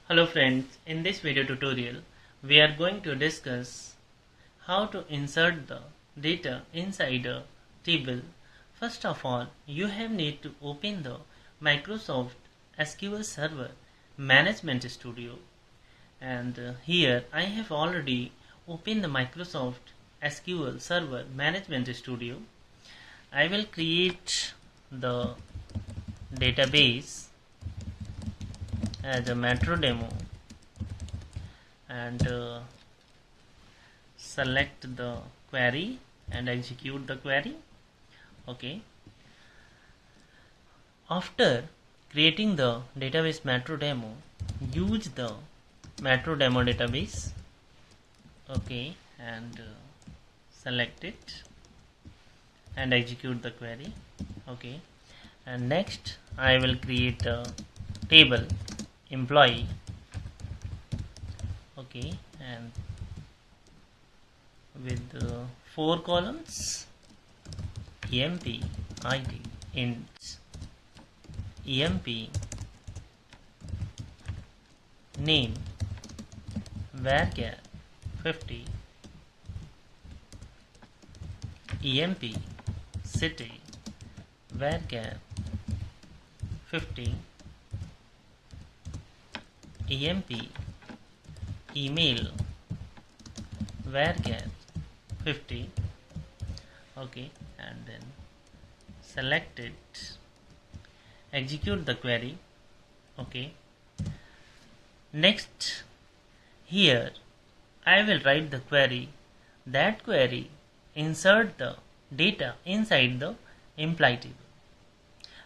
Hello friends, in this video tutorial we are going to discuss how to insert the data inside a table. First of all, you have need to open the Microsoft SQL Server Management Studio, and here I have already opened the Microsoft SQL Server Management Studio. I will create the database as a metro demo and select the query and execute the query. Okay, after creating the database metro demo, use the metro demo database. Okay, and select it and execute the query. Okay, and next I will create a table employee. Okay, and with 4 columns: emp id int, emp name varchar 50, emp city varchar 50, emp email varchar 50. Okay, and then select it, execute the query. Okay, next here I will write the query. That query insert the data inside the employee table.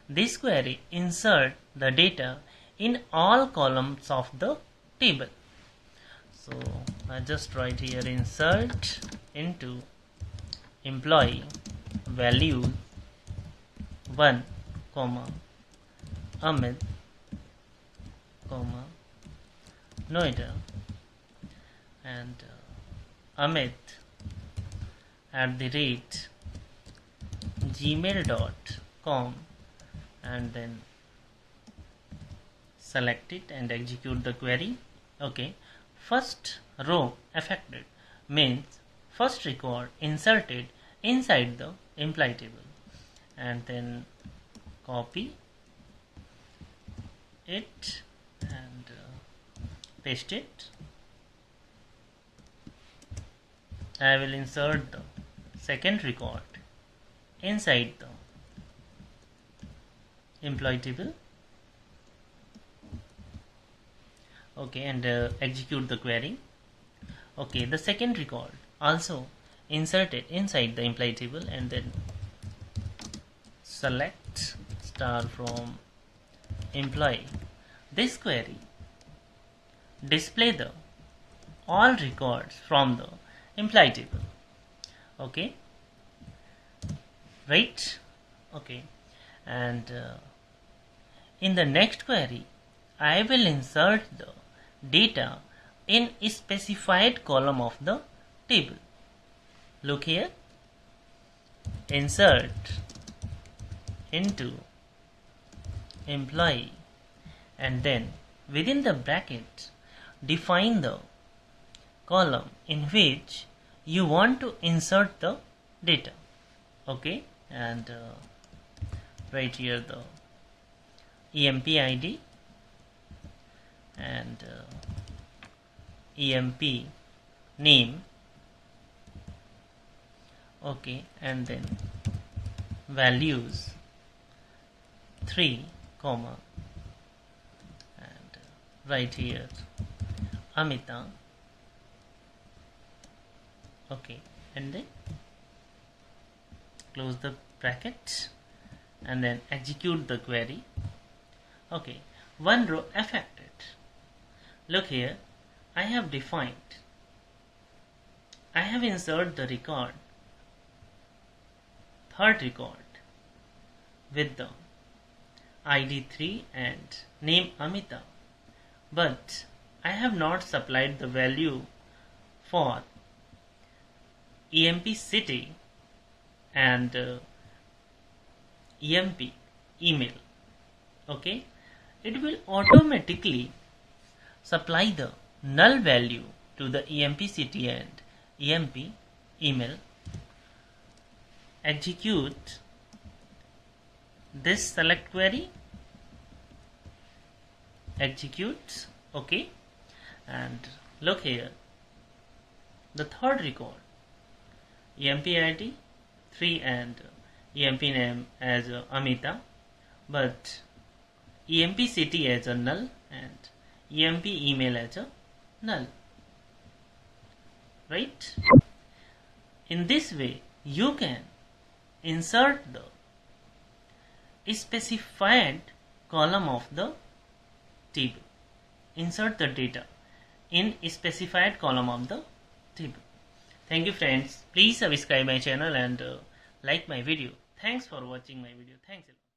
This query insert the data in all columns of the table. So I just write here insert into employee value 1, Amit, Noida, and Amit @gmail.com, and then select it and execute the query. Okay, first row affected means first record inserted inside the employee table, and then copy it and paste it. I will insert the second record inside the employee table. Okay, and execute the query. Okay, the second record also inserted inside the employee table, and then select star from employee. This query display the all records from the employee table. Okay, right? Okay, and in the next query I will insert the data in a specified column of the table. Look here, insert into employee, and then within the bracket define the column in which you want to insert the data. Okay, and write here the emp id and emp name. Okay, and then values 3, and write here Amita. Okay, and then close the bracket and then execute the query. Okay, one row affected. Look here, I have inserted the record, third record, with the id 3 and name Amita, but I have not supplied the value for emp city and emp email. Okay, it will automatically supply the null value to the emp city and emp email, execute this select query, executes, okay, and look here, the third record, emp id 3 and emp name as Amita, but emp city as a null and emp email as a null, right? In this way you can insert the specified column of the table, insert the data in specified column of the table. Thank you friends, please subscribe my channel and like my video. Thanks for watching my video. Thanks a lot.